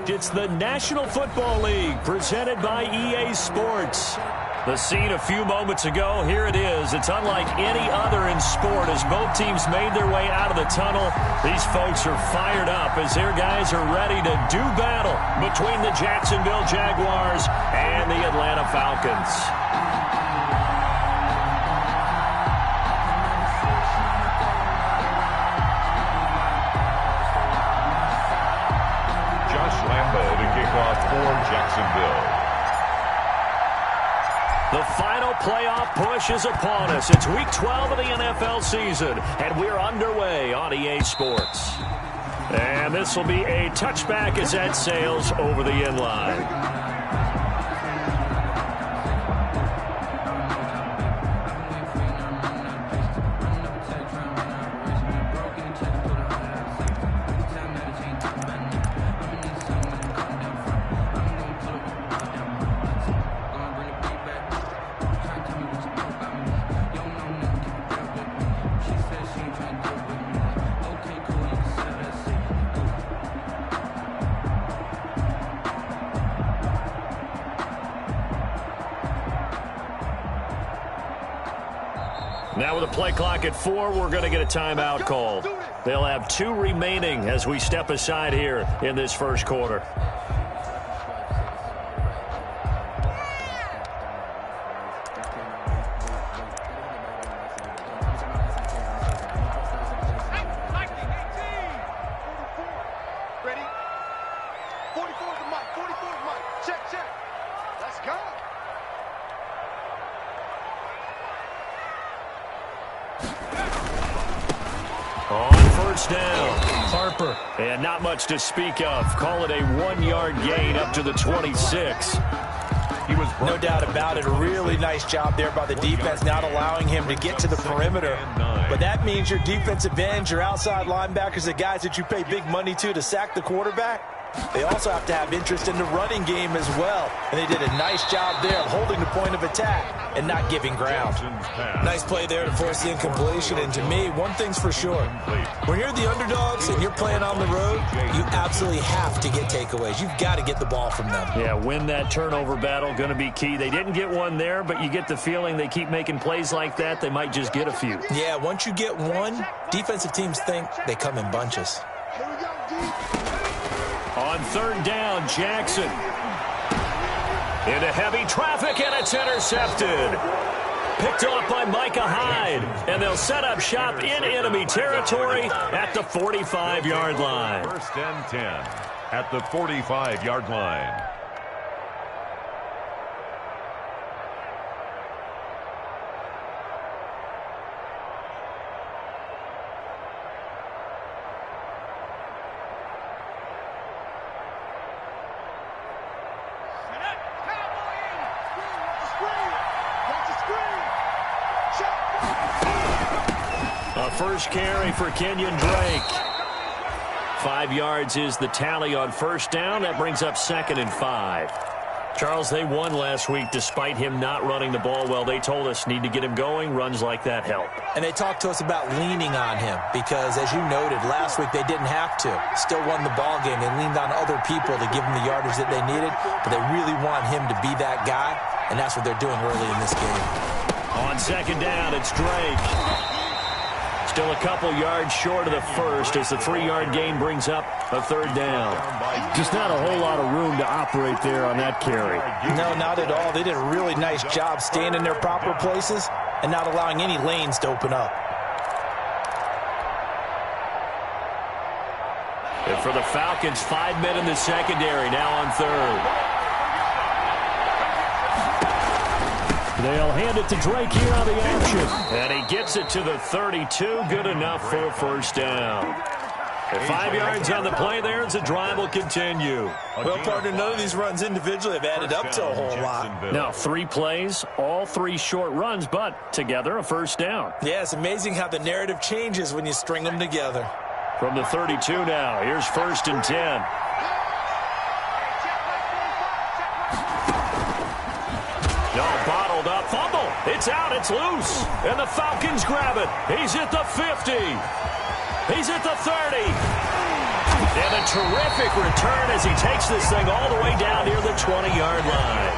correct. It's the National Football League presented by EA Sports. The scene a few moments ago, here it is. It's unlike any other in sport as both teams made their way out of the tunnel. These folks are fired up as their guys are ready to do battle between the Jacksonville Jaguars and the Atlanta Falcons. Josh Lambo to kick off for Jacksonville. The final playoff push is upon us. It's Week 12 of the NFL season, and we're underway on EA Sports. And this will be a touchback as that sails over the end line. Now with a play clock at 4, we're going to get a timeout called. They'll have 2 remaining as we step aside here in this first quarter. Ready? 44 is the mic. 44 is the mic. Check, check. Let's go. On first down, Harper. And not much to speak of. Call it a 1-yard gain up to the 26. No doubt about it. A really nice job there by the defense, not allowing him to get to the perimeter. But that means your defensive ends, your outside linebackers, the guys that you pay big money to sack the quarterback, they also have to have interest in the running game as well. And they did a nice job there of holding the point of attack and not giving ground. Nice play there to force the incompletion. And to me, one thing's for sure. When you're the underdogs and you're playing on the road, you absolutely have to get takeaways. You've got to get the ball from them. Yeah, win that turnover battle, going to be key. They didn't get one there, but you get the feeling they keep making plays like that, they might just get a few. Yeah, once you get one, defensive teams think they come in bunches. Here we go, D. On third down, Jackson. Into heavy traffic, and it's intercepted. Picked off by Micah Hyde. And they'll set up shop in enemy territory at the 45-yard line. First and 10 at the 45-yard line. A first carry for Kenyon Drake. 5 yards is the tally on first down. That brings up 2nd and 5. Charles, they won last week despite him not running the ball well. They told us need to get him going. Runs like that help. And they talked to us about leaning on him because, as you noted, last week they didn't have to. Still won the ball game. They leaned on other people to give them the yardage that they needed, but they really want him to be that guy, and that's what they're doing early in this game. On second down, it's Drake. Still a couple yards short of the first as the 3-yard gain brings up a third down. Just not a whole lot of room to operate there on that carry. No, not at all. They did a really nice job staying in their proper places and not allowing any lanes to open up. And for the Falcons, 5 men in the secondary, now on third. They'll hand it to Drake here on the action. And he gets it to the 32. Good enough for a first down. And 5 yards on the play there as the drive will continue. Well, partner, none of these runs individually have added up to a whole lot. Now, 3 plays, all 3 short runs, but together a first down. Yeah, it's amazing how the narrative changes when you string them together. From the 32 now, here's 1st and 10. Bottled up, fumble. It's out, it's loose. And the Falcons grab it. He's at the 50. He's at the 30. And a terrific return as he takes this thing all the way down near the 20-yard line.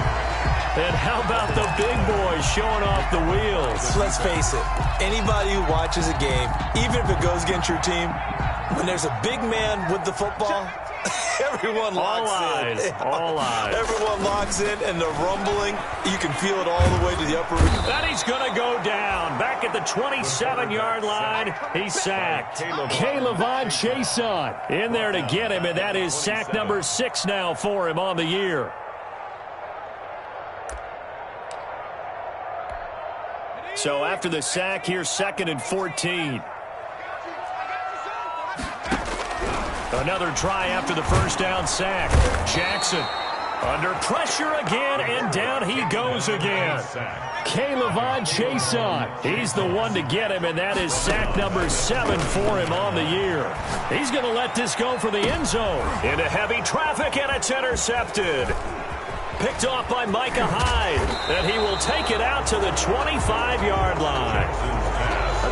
And how about the big boys showing off the wheels? Let's face it, anybody who watches a game, even if it goes against your team, when there's a big man with the football, everyone locks in. All eyes. Everyone locks in, and the rumbling, you can feel it all the way to the upper. And he's going to go down. Back at the 27-yard line, he's sacked. K'Lavon Chaisson in there to get him, and that is sack number 6 now for him on the year. So after the sack, here's 2nd and 14. Another try after the first down sack. Jackson under pressure again, and down he goes again. K'Lavon Chaisson, he's the one to get him, and that is sack number 7 for him on the year. He's going to let this go for the end zone. Into heavy traffic, and it's intercepted. Picked off by Micah Hyde, and he will take it out to the 25-yard line.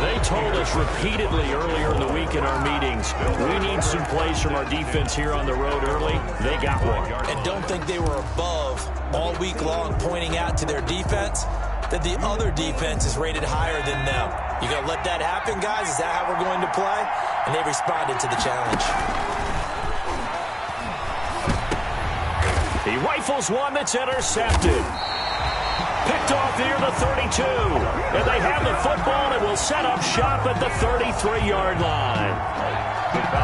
They told us repeatedly earlier in the week in our meetings, we need some plays from our defense here on the road early. They got one. And don't think they were above all week long pointing out to their defense that the other defense is rated higher than them. You going to let that happen, guys? Is that how we're going to play? And they responded to the challenge. He rifles one that's intercepted. Picked off near the 32. And they have the football and will set up shop at the 33-yard line.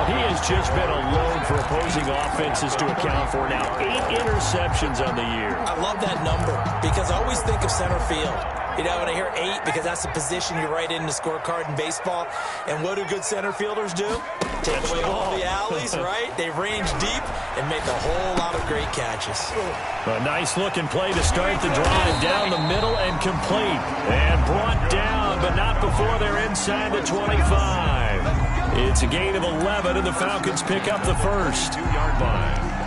He has just been alone for opposing offenses to account for now. 8 interceptions on the year. I love that number because I always think of center field. You know, when I hear 8, because that's the position you write in the scorecard in baseball. And what do good center fielders do? Take away all the alleys, right? They range deep and make a whole lot of great catches. A nice-looking play to start the drive down the middle and complete. And brought down, but not before they're inside the 25. It's a gain of 11, and the Falcons pick up the first. 2-yard line.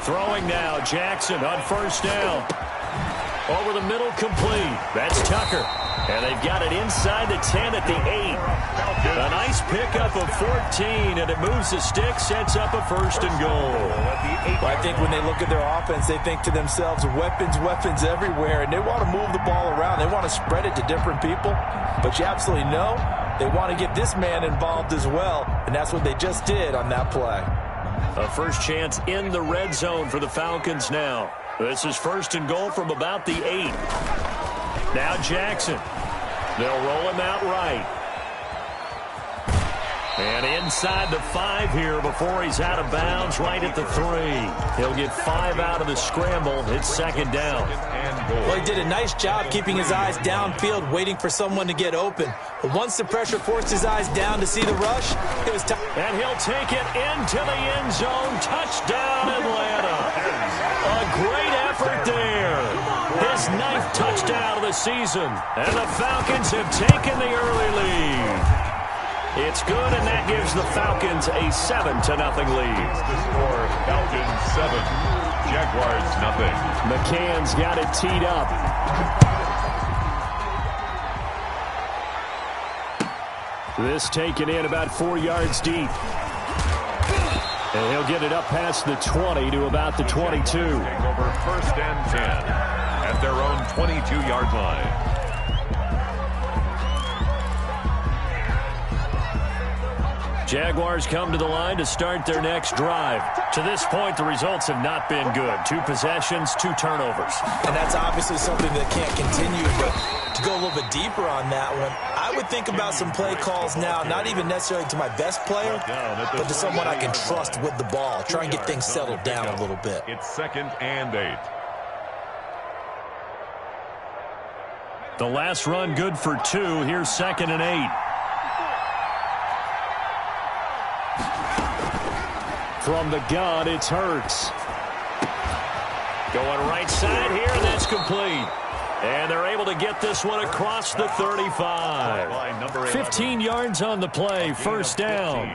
Throwing now, Jackson on first down. Over the middle, complete. That's Tucker. And they've got it inside the 10 at the 8. A nice pickup of 14, and it moves the stick, sets up a first and goal. Well, I think when they look at their offense, they think to themselves, weapons, weapons everywhere, and they want to move the ball around. They want to spread it to different people. But you absolutely know they want to get this man involved as well, and that's what they just did on that play. A first chance in the red zone for the Falcons now. This is first and goal from about the 8. Now Jackson. They'll roll him out right. And inside the 5 here before he's out of bounds right at the 3. He'll get 5 out of the scramble. It's second down. Well, he did a nice job keeping his eyes downfield, waiting for someone to get open. But once the pressure forced his eyes down to see the rush, it was time. And he'll take it into the end zone. Touchdown, Atlanta. A great effort there. His 9th touchdown of the season. And the Falcons have taken the early lead. It's good, and that gives the Falcons a 7-0 lead. The score, Falcons 7, Jaguars 0. McCann's got it teed up. This taken in about 4 yards deep. And he'll get it up past the 20 to about the 22. Over first and 10 at their own 22-yard line. Jaguars come to the line to start their next drive. To this point, the results have not been good. 2 possessions, 2 turnovers. And that's obviously something that can't continue, but to go a little bit deeper on that one, I would think about some play calls now, not even necessarily to my best player, but to someone I can trust with the ball. Try and get things settled down a little bit. It's 2nd and 8. The last run good for 2. Here's 2nd and 8. From the gun, it's Hurts. Going right side here, and that's complete. And they're able to get this one across the 35. 15 yards on the play, first down.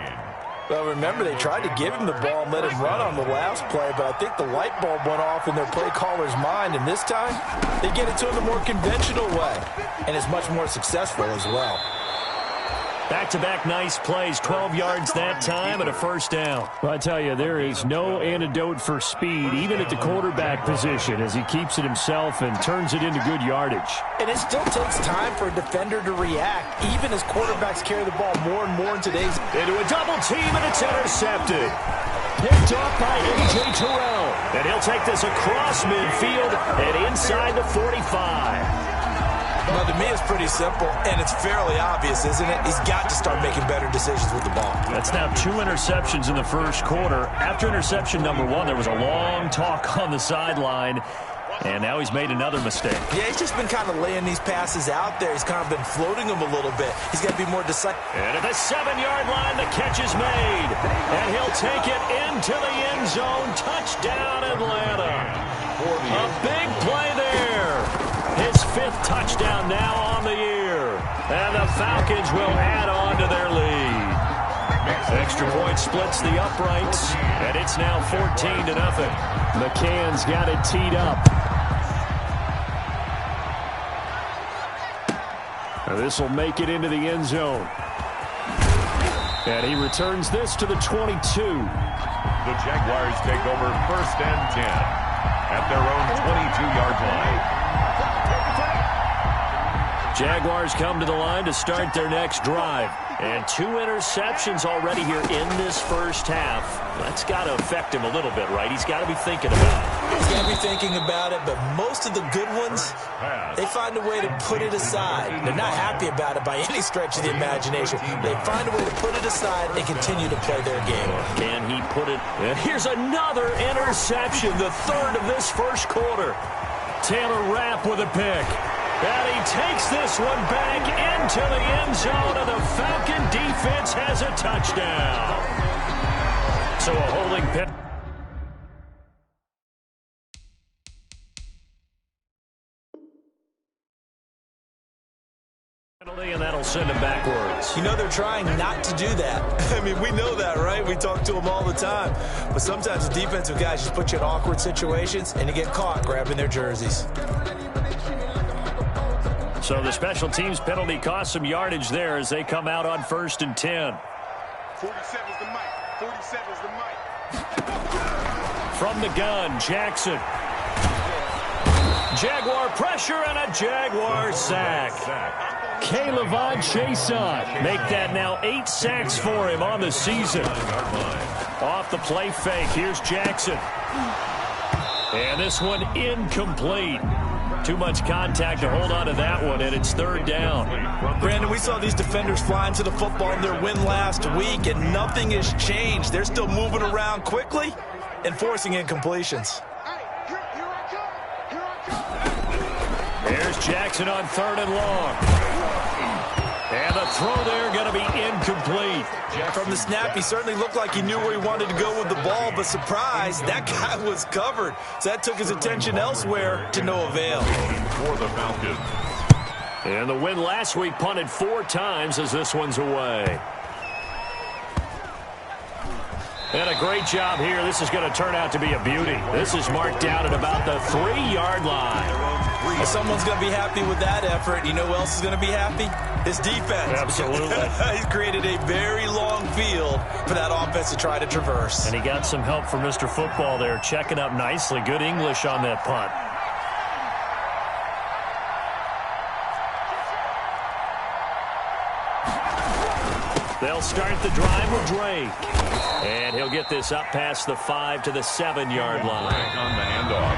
Well, remember, they tried to give him the ball and let him run on the last play, but I think the light bulb went off in their play caller's mind, and this time they get it to him the more conventional way, and it's much more successful as well. Back-to-back nice plays, 12 yards that time and a first down. Well, I tell you, there is no antidote for speed, even at the quarterback position, as he keeps it himself and turns it into good yardage. And it still takes time for a defender to react, even as quarterbacks carry the ball more and more in today's... Into a double team, and it's intercepted. Picked off by A.J. Terrell. And he'll take this across midfield and inside the 45. Well, to me, it's pretty simple, and it's fairly obvious, isn't it? He's got to start making better decisions with the ball. That's now 2 interceptions in the first quarter. After interception number 1, there was a long talk on the sideline, and now he's made another mistake. Yeah, he's just been kind of laying these passes out there. He's kind of been floating them a little bit. He's got to be more decisive. And at the 7-yard line, the catch is made, and he'll take it into the end zone. Touchdown, Atlanta. A big play there. His 5th touchdown now on the year. And the Falcons will add on to their lead. Extra point splits the uprights, and it's now 14-0. McCann's got it teed up. This will make it into the end zone. And he returns this to the 22. The Jaguars take over 1st and 10 at their own 22-yard line. Jaguars come to the line to start their next drive. And 2 interceptions already here in this first half. That's got to affect him a little bit, right? He's got to be thinking about it. He's got to be thinking about it, but most of the good ones, they find a way to put it aside. They're not happy about it by any stretch of the imagination. They find a way to put it aside and continue to play their game. Can he put it? And here's another interception, the 3rd of this first quarter. Taylor Rapp with a pick. And he takes this one back into the end zone, and the Falcon defense has a touchdown. So a holding penalty, and that'll send him backwards. You know, they're trying not to do that. I mean, we know that, right? We talk to them all the time. But sometimes the defensive guys just put you in awkward situations, and you get caught grabbing their jerseys. So the special teams penalty cost some yardage there as they come out on 1st and 10. 47's the mic. 47's the mic. From the gun, Jackson. Jaguar pressure and a Jaguar sack. K'Lavon Chaisson make that now 8 sacks for him on the season. Off the play fake, here's Jackson. And this one incomplete. Too much contact to hold on to that one, and it's 3rd down. Brandon, we saw these defenders flying to the football in their win last week, and nothing has changed. They're still moving around quickly and forcing incompletions. Here's Jackson on 3rd and long. And the throw there going to be incomplete. From the snap, he certainly looked like he knew where he wanted to go with the ball, but surprise, that guy was covered. So that took his attention elsewhere to no avail. For the Falcons. And the win last week punted 4 times as this one's away. And a great job here. This is going to turn out to be a beauty. This is marked down at about the 3-yard line. Someone's going to be happy with that effort. You know who else is going to be happy? His defense. Absolutely. He's created a very long field for that offense to try to traverse. And he got some help from Mr. Football there, checking up nicely. Good English on that punt. They'll start the drive with Drake. And he'll get this up past the 5 to the 7-yard line. On the handoff.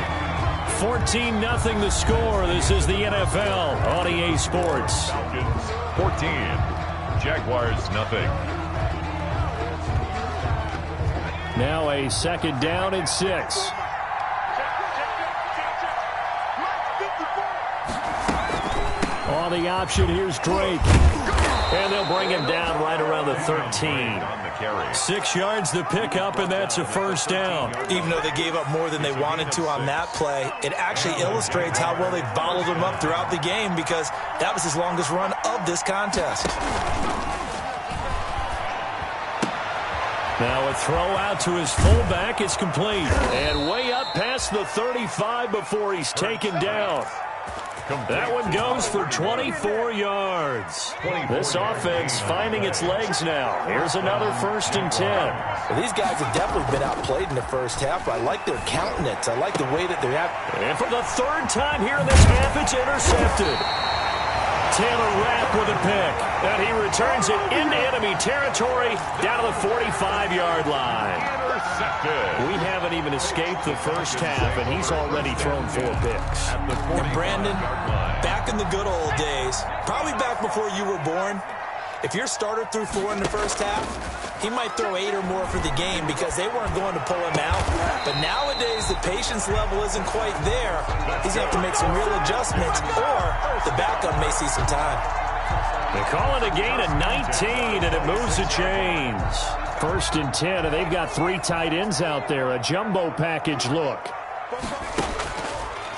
14-0 the score. This is the NFL on EA Sports. Falcons 14, Jaguars nothing. Now a 2nd down and 6. On the option, here's Drake. And they'll bring him down right around the 13. 6 yards the pickup, and that's a 1st down. Even though they gave up more than they wanted to on that play, it actually illustrates how well they bottled him up throughout the game, because that was his longest run of this contest. Now a throw out to his fullback is complete. And way up past the 35 before he's taken down. That one goes for 24 yards. This offense finding its legs now. Here's another 1st and 10. Well, these guys have definitely been outplayed in the first half. I like their countenance. I like the way that they're at. And for the 3rd time here in this half, it's intercepted. Taylor Rapp with a pick. And he returns it into enemy territory down to the 45-yard line. Intercepted. We haven't even escaped the first half, and he's already thrown 4 picks. And Brandon, back in the good old days, probably back before you were born, if your starter threw 4 in the first half, he might throw 8 or more for the game because they weren't going to pull him out. But nowadays, the patience level isn't quite there. He's going to have to make some real adjustments, or the backup may see some time. They call it a gain of 19, and it moves the chains. 1st and 10, and they've got 3 tight ends out there. A jumbo package look.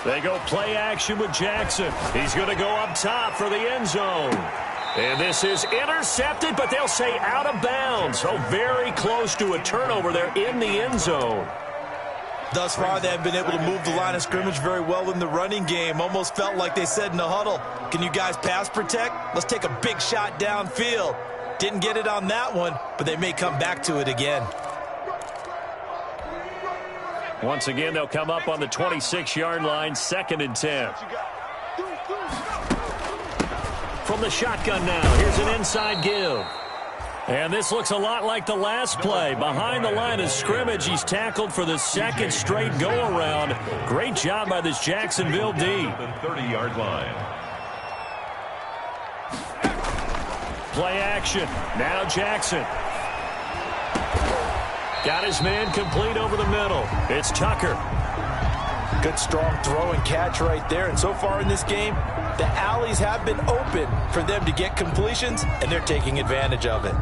They go play action with Jackson. He's going to go up top for the end zone. And this is intercepted, but they'll say out of bounds. So very close to a turnover there in the end zone. Thus far, they haven't been able to move the line of scrimmage very well in the running game. Almost felt like they said in the huddle, can you guys pass protect? Let's take a big shot downfield. Didn't get it on that one, but they may come back to it again. Once again, they'll come up on the 26-yard line, 2nd and 10. From the shotgun now, here's an inside give. And this looks a lot like the last play. Behind the line of scrimmage, he's tackled for the 2nd straight go-around. Great job by this Jacksonville D. The 30-yard line. Play action. Now Jackson. Got his man complete over the middle. It's Tucker. Good strong throw and catch right there. And so far in this game, the alleys have been open for them to get completions, and they're taking advantage of it.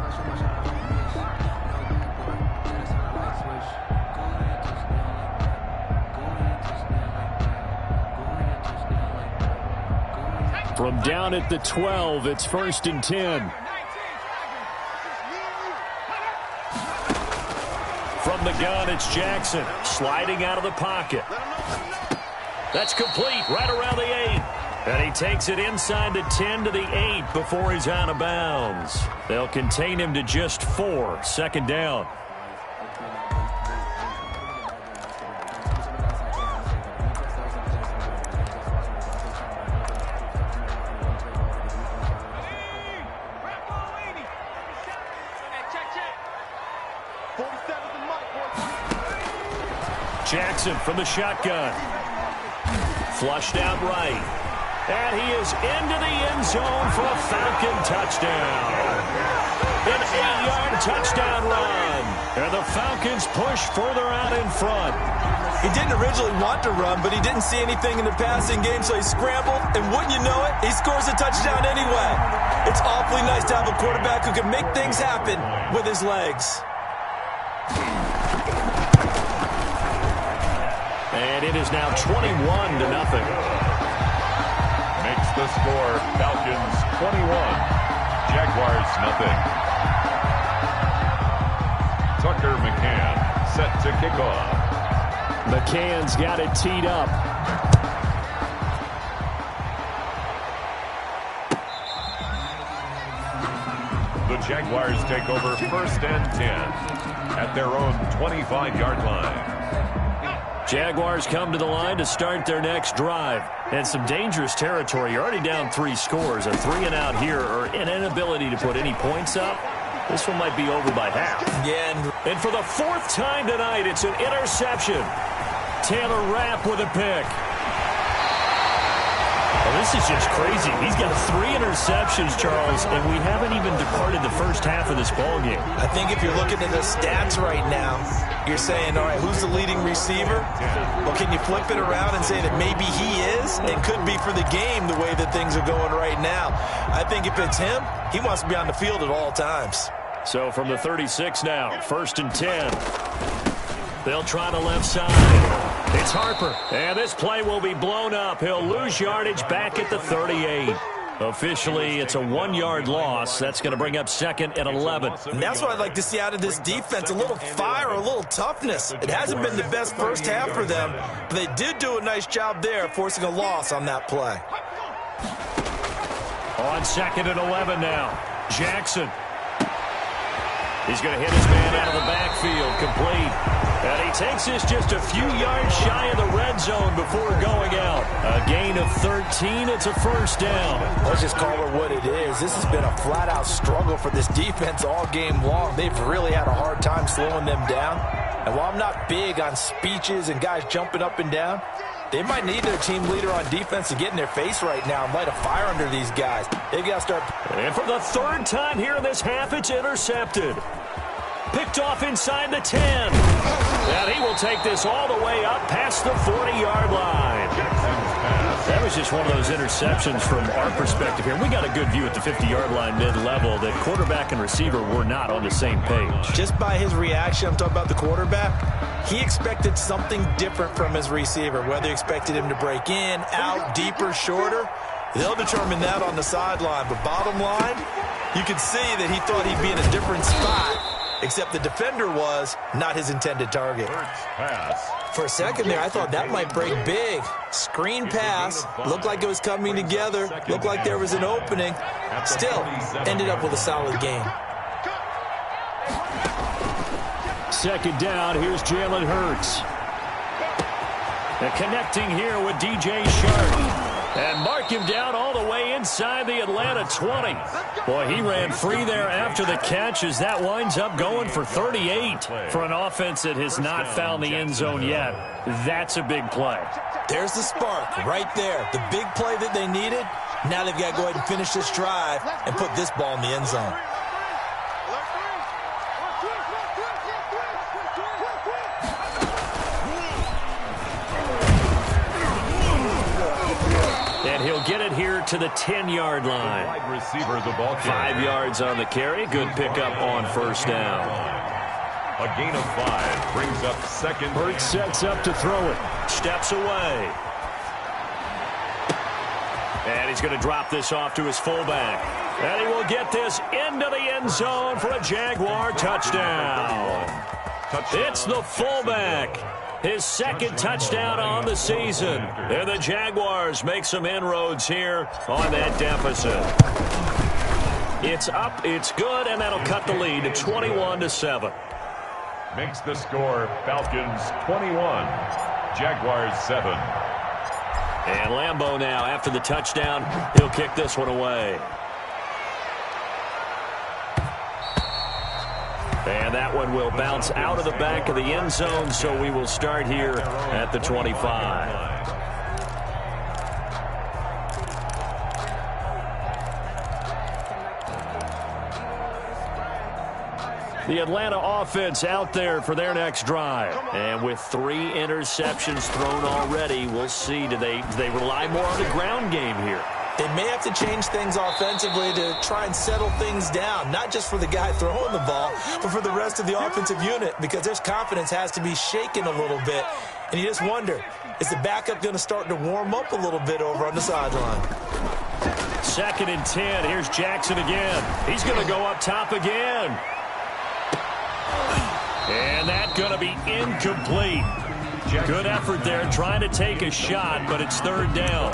From down at the 12, it's 1st and 10. From the gun, it's Jackson sliding out of the pocket. That's complete right around the 8. And he takes it inside the 10 to the 8 before he's out of bounds. They'll contain him to just 4. 2nd down. Jackson from the shotgun. Flushed out right. And he is into the end zone for a Falcon touchdown. An 8-yard touchdown run. And the Falcons push further out in front. He didn't originally want to run, but he didn't see anything in the passing game, so he scrambled. And wouldn't you know it, he scores a touchdown anyway. It's awfully nice to have a quarterback who can make things happen with his legs. And it is now 21-0. Makes the score Falcons 21, Jaguars nothing. Tucker McCann set to kick off. McCann's got it teed up. The Jaguars take over 1st and 10 at their own 25-yard line. Jaguars come to the line to start their next drive. And some dangerous territory. You're already down 3 scores. A 3-and-out here or an inability to put any points up. This one might be over by half. Yeah, and for the 4th time tonight, it's an interception. Taylor Rapp with a pick. Well, this is just crazy. He's got 3 interceptions, Charles, and we haven't even departed the first half of this ballgame. I think if you're looking at the stats right now, you're saying, all right, who's the leading receiver? Well, can you flip it around and say that maybe he is and could be for the game the way that things are going right now? I think if it's him, he wants to be on the field at all times. So from the 36 now, 1st and 10. They'll try the left side. It's Harper. And this play will be blown up. He'll lose yardage back at the 38. Officially, it's a 1-yard loss. That's going to bring up 2nd and 11. And that's what I'd like to see out of this defense, a little fire, a little toughness. It hasn't been the best first half for them, but they did do a nice job there, forcing a loss on that play. On 2nd and 11 now. Jackson. He's going to hit his man out of the backfield, complete. And he takes this just a few yards shy of the red zone before going out. A gain of 13. It's a first down. Let's just call it what it is. This has been a flat-out struggle for this defense all game long. They've really had a hard time slowing them down. And while I'm not big on speeches and guys jumping up and down, they might need their team leader on defense to get in their face right now and light a fire under these guys. They've got to start. And for the 3rd time here in this half, it's intercepted. Picked off inside the 10. And he will take this all the way up past the 40-yard line. That was just one of those interceptions from our perspective here. We got a good view at the 50-yard line mid-level that quarterback and receiver were not on the same page. Just by his reaction, I'm talking about the quarterback, he expected something different from his receiver, whether he expected him to break in, out, deeper, shorter. They'll determine that on the sideline. But bottom line, you could see that he thought he'd be in a different spot, except the defender was not his intended target. For a second there, I thought that might break big. Screen pass, looked like it was coming together, looked like there was an opening. Still, ended up with a solid game. 2nd down, here's Jalen Hurts. And connecting here with DJ Shark. And mark him down all the way inside the Atlanta 20. Boy, he ran free there after the catch as that winds up going for 38. For an offense that has not found the end zone yet, that's a big play. There's the spark right there. The big play that they needed. Now they've got to go ahead and finish this drive and put this ball in the end zone. And he'll get it here to the 10-yard line. Wide receiver, the ball 5 yards on the carry. Good pickup on first down. A gain of 5 brings up 2nd. Hurts sets up to throw it. Steps away. And he's going to drop this off to his fullback. And he will get this into the end zone for a Jaguar touchdown. It's the fullback. His 2nd touchdown on the season. And the Jaguars make some inroads here on that deficit. It's up, it's good, and that'll cut the lead to 21-7. Makes the score Falcons 21, Jaguars 7. And Lambeau now, after the touchdown, he'll kick this one away. And that one will bounce out of the back of the end zone, so we will start here at the 25. The Atlanta offense out there for their next drive. And with 3 interceptions thrown already, we'll see, do they rely more on the ground game here? They may have to change things offensively to try and settle things down, not just for the guy throwing the ball, but for the rest of the offensive unit, because their confidence has to be shaken a little bit. And you just wonder, is the backup going to start to warm up a little bit over on the sideline? 2nd and 10. Here's Jackson again. He's going to go up top again. And that's going to be incomplete. Good effort there, trying to take a shot, but it's 3rd down.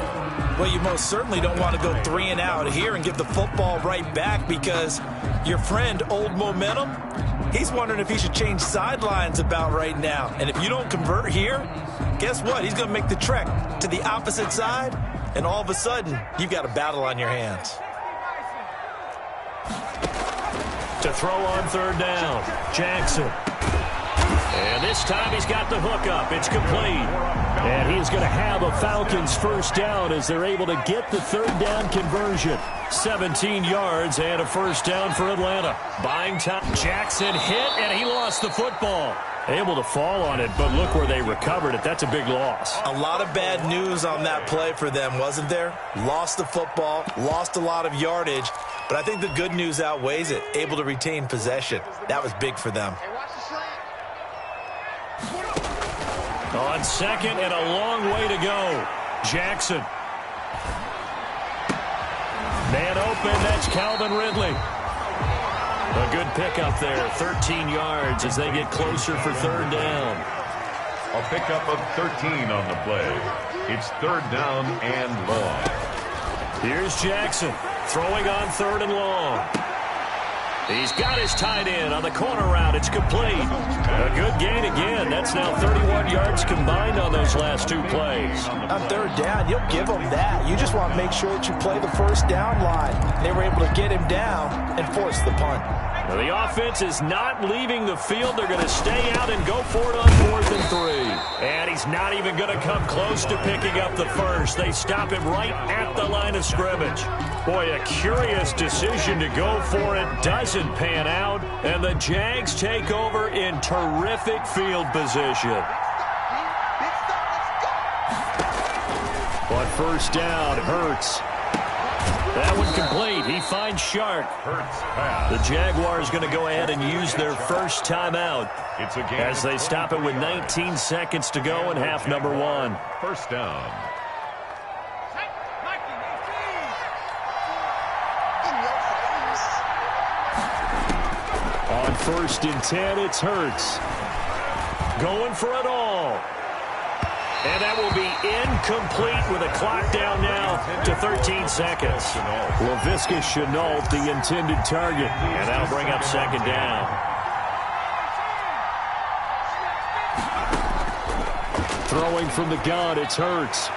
Well, you most certainly don't want to go 3 and out here and give the football right back, because your friend, Old Momentum, he's wondering if he should change sidelines about right now. And if you don't convert here, guess what? He's going to make the trek to the opposite side, and all of a sudden, you've got a battle on your hands. To throw on 3rd down, Jackson. And this time he's got the hook up. It's complete. And he's going to have a Falcons first down as they're able to get the 3rd down conversion. 17 yards and a first down for Atlanta. Buying time. Jackson hit, and he lost the football. Able to fall on it, but look where they recovered it. That's a big loss. A lot of bad news on that play for them, wasn't there? Lost the football, lost a lot of yardage, but I think the good news outweighs it. Able to retain possession. That was big for them. On 2nd and a long way to go. Jackson Man open, that's Calvin Ridley. A good pickup there, 13 yards as they get closer for third down. A pickup of 13 on the play. It's third down and long. Here's Jackson throwing on third and long. He's got his tight end on the corner route. It's complete. A good gain again. That's now 31 yards combined on those last two plays. On third down, you'll give them that. You just want to make sure that you play the first down line. They were able to get him down and force the punt. Now the offense is not leaving the field. They're going to stay out and go for it on 4th and 3. And he's not even going to come close to picking up the first. They stop him right at the line of scrimmage. Boy, a curious decision to go for it. Doesn't pan out. And the Jags take over in terrific field position. On first down, Hurts. That one complete. He finds Shark. The Jaguars going to go ahead and use their first timeout as they stop it with 19 seconds to go in half number 1. First down. On 1st and 10, it's Hurts. Going for it all. And that will be incomplete with a clock down now to 13 seconds. Laviska Shenault, the intended target. And that'll bring up second down. Throwing from the gun, it's Hurts.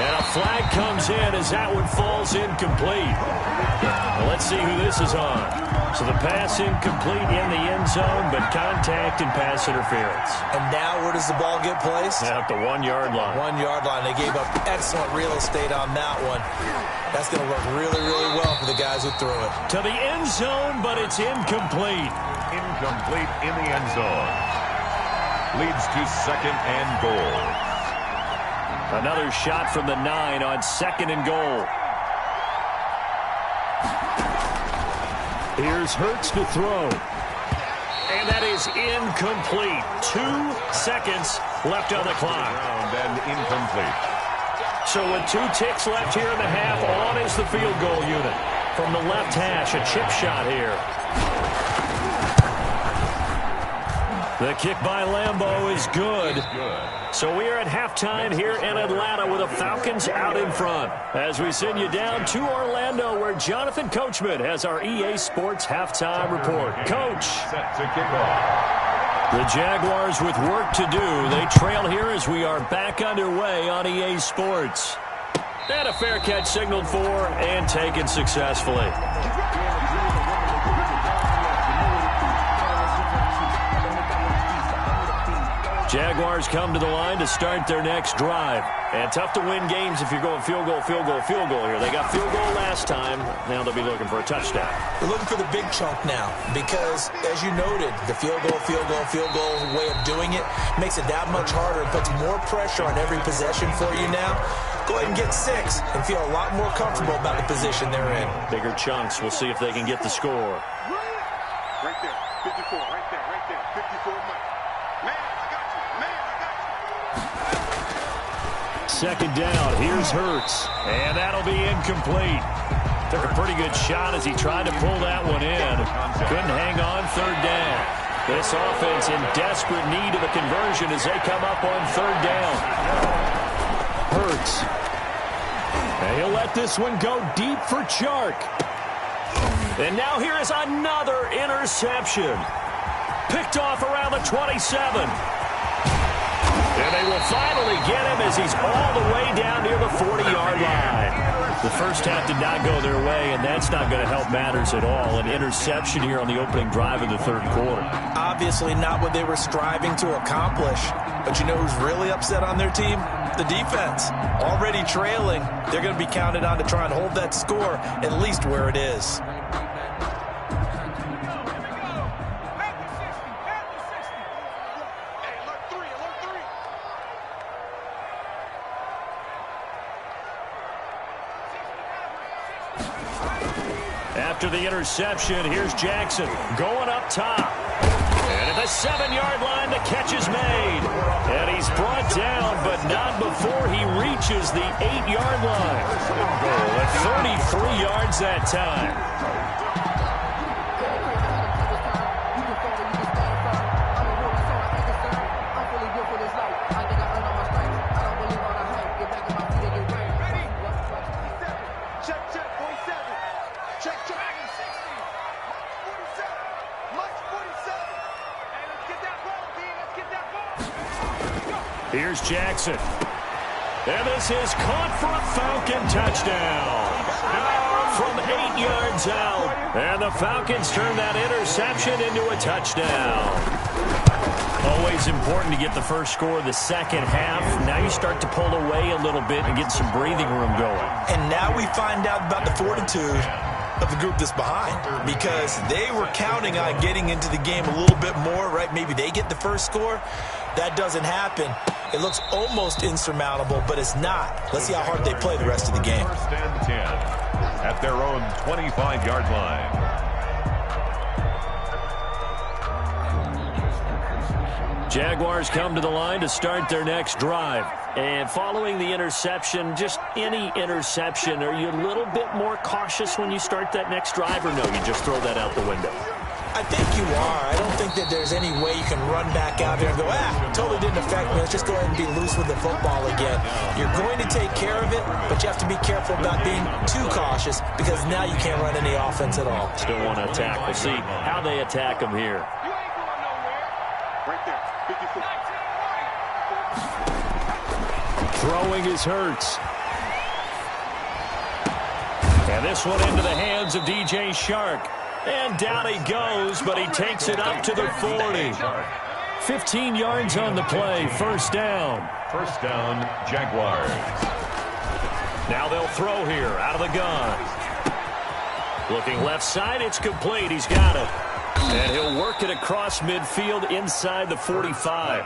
And a flag comes in as that one falls incomplete. Well, let's see who this is on. So the pass incomplete in the end zone, but contact and pass interference. And now where does the ball get placed? At the 1 yard line. 1 yard line. They gave up excellent real estate on that one. That's going to work really, really well for the guys who threw it. To the end zone, but it's incomplete. Incomplete in the end zone. Leads to second and goal. Another shot from the 9 on second and goal. Here's Hurts to throw. And that is incomplete. 2 seconds left on the clock. And incomplete. So with 2 ticks left here in the half, on is the field goal unit. From the left hash, a chip shot here. The kick by Lambeau is good. So we are at halftime here in Atlanta with the Falcons out in front. As we send you down to Orlando where Jonathan Coachman has our EA Sports halftime report. Coach. Set to kick off. The Jaguars with work to do. They trail here as we are back underway on EA Sports. And a fair catch signaled for and taken successfully. Jaguars come to the line to start their next drive. And tough to win games if you're going field goal, field goal, field goal here. They got field goal last time. Now they'll be looking for a touchdown. They're looking for the big chunk now because, as you noted, the field goal way of doing it makes it that much harder. It puts more pressure on every possession for you now. Go ahead and get 6 and feel a lot more comfortable about the position they're in. Bigger chunks. We'll see if they can get the score. Right there. 54. Right there. Right there. 54. Man, I got you. Man, I got you. Second down. Here's Hurts. And that'll be incomplete. Took a pretty good shot as he tried to pull that one in. Couldn't hang on third down. This offense in desperate need of a conversion as they come up on third down. Hurts. And he'll let this one go deep for Chark. And now here is another interception. Picked off around the 27. And they will finally get him as he's all the way down near the 40-yard line. The first half did not go their way, and that's not going to help matters at all. An interception here on the opening drive of the third quarter. Obviously not what they were striving to accomplish. But you know who's really upset on their team? The defense. Already trailing. They're going to be counted on to try and hold that score at least where it is. After the interception, here's Jackson going up top. And if The 7-yard line, the catch is made. And he's brought down, but not before he reaches the 8-yard line. 33 yards that time. Here's Jackson. And this is caught for a Falcon touchdown. From 8 yards out. And the Falcons turn that interception into a touchdown. Always important to get the first score of the second half. Now you start to pull away a little bit and get some breathing room going. And now we find out about the fortitude of the group that's behind, because they were counting on getting into the game a little bit more, right? Maybe they get the first score. That doesn't happen. It looks almost insurmountable, but it's not. Let's see how hard they play the rest of the game. First and 10 at their own 25-yard line. Jaguars come to the line to start their next drive. And following the interception, just any interception, are you a little bit more cautious when you start that next drive, or no, you just throw that out the window? I think you are. I don't think that there's any way you can run back out there and go, totally didn't affect me. Let's just go ahead and be loose with the football again. You're going to take care of it, but you have to be careful about being too cautious, because now you can't run any offense at all. Still want to attack. We'll see how they attack them here. Right there. 54. Throwing is Hurts. And this one into the hands of DJ Shark. And down he goes, but he takes it up to the 40. 15 yards on the play, first down. First down, Jaguars. Now they'll throw here, out of the gun. Looking left side, it's complete. He's got it. And he'll work it across midfield inside the 45.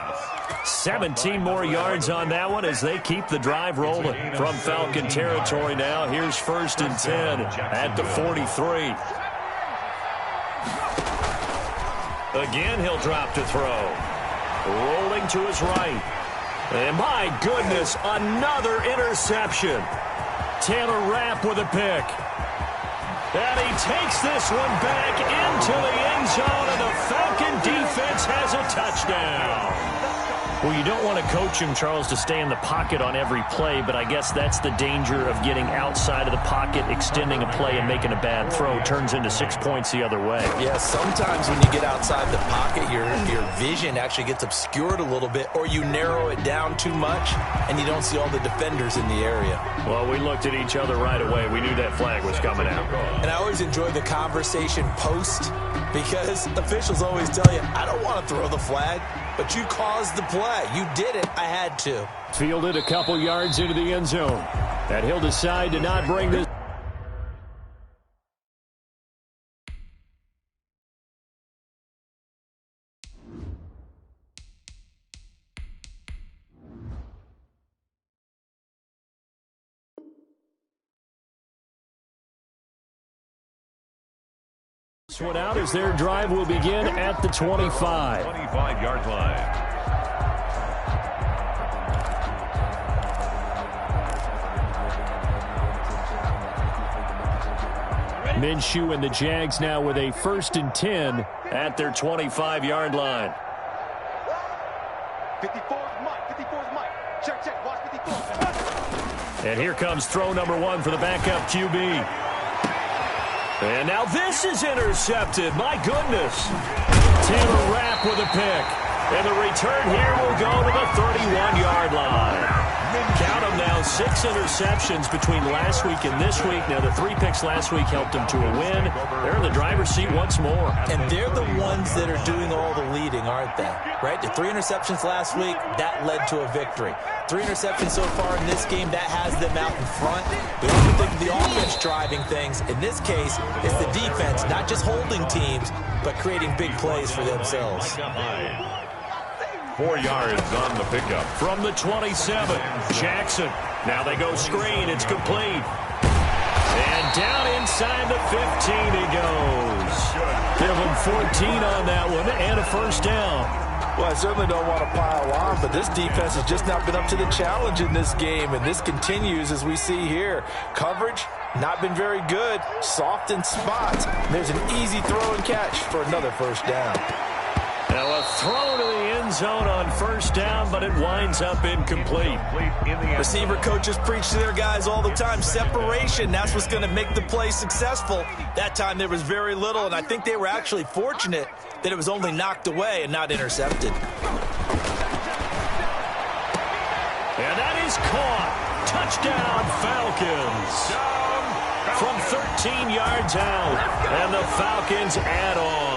17 more yards on that one as they keep the drive rolling. From Falcon territory now, here's first and 10 at the 43. Again, he'll drop to throw. Rolling to his right. And my goodness, another interception. Taylor Rapp with a pick. And he takes this one back into the end zone, and the Falcon defense has a touchdown. Well, you don't want to coach him, Charles, to stay in the pocket on every play, but I guess that's the danger of getting outside of the pocket, extending a play, and making a bad throw. Turns into 6 points the other way. Yeah, sometimes when you get outside the pocket, your vision actually gets obscured a little bit, or you narrow it down too much, and you don't see all the defenders in the area. Well, we looked at each other right away. We knew that flag was coming out. And I always enjoy the conversation post, because officials always tell you, I don't want to throw the flag, but you caused the play. You did it. I had to. Fielded a couple yards into the end zone. And he'll decide to not bring this. One out as their drive will begin at the 25. 25-yard line. Minshew and the Jags now with a first and 10 at their 25-yard line. 54 is Mike. 54 is Mike. Check. Watch 54. And here comes throw number 1 for the backup QB. And now this is intercepted. My goodness. Taylor Rapp with a pick. And the return here will go to the 31-yard line. Count them now, 6 interceptions between last week and this week. Now, the 3 picks last week helped them to a win. They're in the driver's seat once more. And they're the ones that are doing all the leading, aren't they? Right? The 3 interceptions last week, that led to a victory. 3 interceptions so far in this game, that has them out in front. We often think of the offense driving things. In this case, it's the defense, not just holding teams, but creating big plays for themselves. 4 yards on the pickup. From the 27, Jackson. Now they go screen. It's complete. And down inside the 15 he goes. Give him 14 on that one and a first down. Well, I certainly don't want to pile on, but this defense has just not been up to the challenge in this game, and this continues as we see here. Coverage, not been very good. Soft in spots. There's an easy throw and catch for another first down. Now a throw to the end zone on first down, but it winds up incomplete. Receiver coaches preach to their guys all the time. Separation, that's what's going to make the play successful. That time there was very little, and I think they were actually fortunate that it was only knocked away and not intercepted. And that is caught. Touchdown, Falcons. From 13 yards out, and the Falcons add on.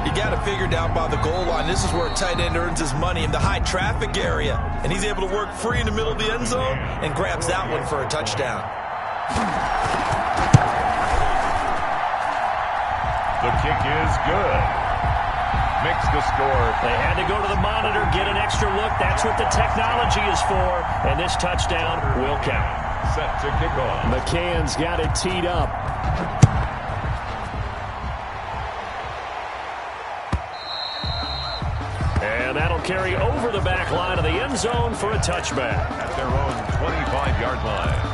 You got to figure down by the goal line. This is where a tight end earns his money, in the high traffic area. And he's able to work free in the middle of the end zone and grabs that one for a touchdown. The kick is good. Makes the score. They had to go to the monitor, get an extra look. That's what the technology is for. And this touchdown will count. Set to kick off. McCann's got it teed up. And that'll carry over the back line of the end zone for a touchback. At their own 25-yard line.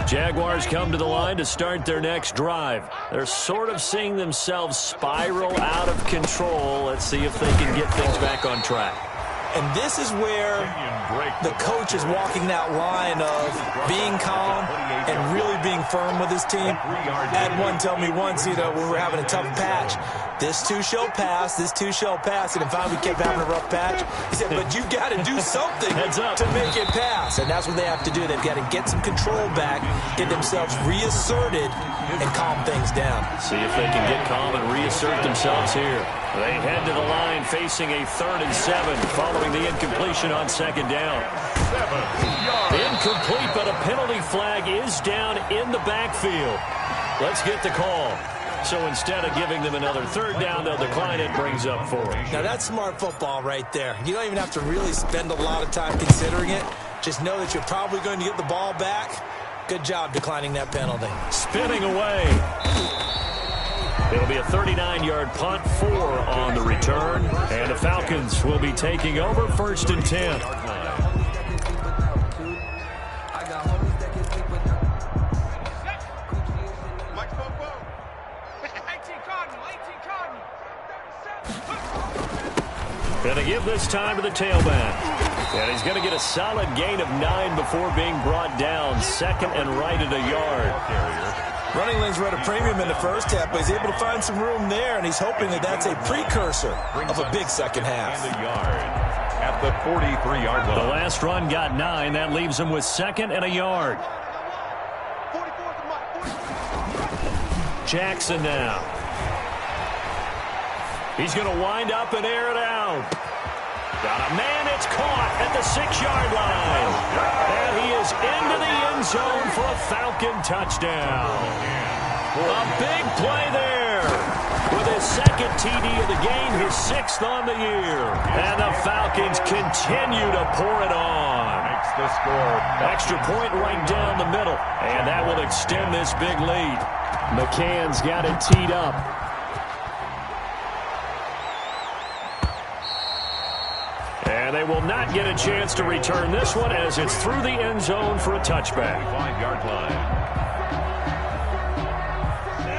Jaguars come to the line to start their next drive. They're sort of seeing themselves spiral out of control. Let's see if they can get things back on track. And this is where the coach is walking that line of being calm and really being firm with his team. I had one tell me once, when we were having a tough patch, this too shall pass, this too shall pass. And if we kept having a rough patch, he said, but you've got to do something to make it pass. And that's what they have to do. They've got to get some control back, get themselves reasserted, and calm things down. See if they can get calm and reassert themselves here. They head to the line facing a 3rd and 7 following the incompletion on second down. Incomplete, but a penalty flag is down in the backfield. Let's get the call. So instead of giving them another 3rd down, they'll decline it, brings up 4. Now that's smart football right there. You don't even have to really spend a lot of time considering it. Just know that you're probably going to get the ball back. Good job declining that penalty. Spinning away. It'll be a 39-yard punt, 4 on the return. And the Falcons will be taking over 1st and 10. Going to give this time to the tailback. And he's going to get a solid gain of 9 before being brought down. 2nd and right at a yard. Running lanes were at a premium in the first half, but he's able to find some room there, and he's hoping that that's a precursor of a big second half. At the 43-yard line. The last run got 9. That leaves him with 2nd and a yard. Jackson now. He's going to wind up and air it out. Got a man. It's caught at the 6-yard line. And he is into the end zone for a Falcon touchdown. A big play there. With his 2nd TD of the game, his 6th on the year. And the Falcons continue to pour it on. Makes the score. Extra point right down the middle. And that will extend this big lead. McCann's got it teed up. And they will not get a chance to return this one as it's through the end zone for a touchback. 5-yard line.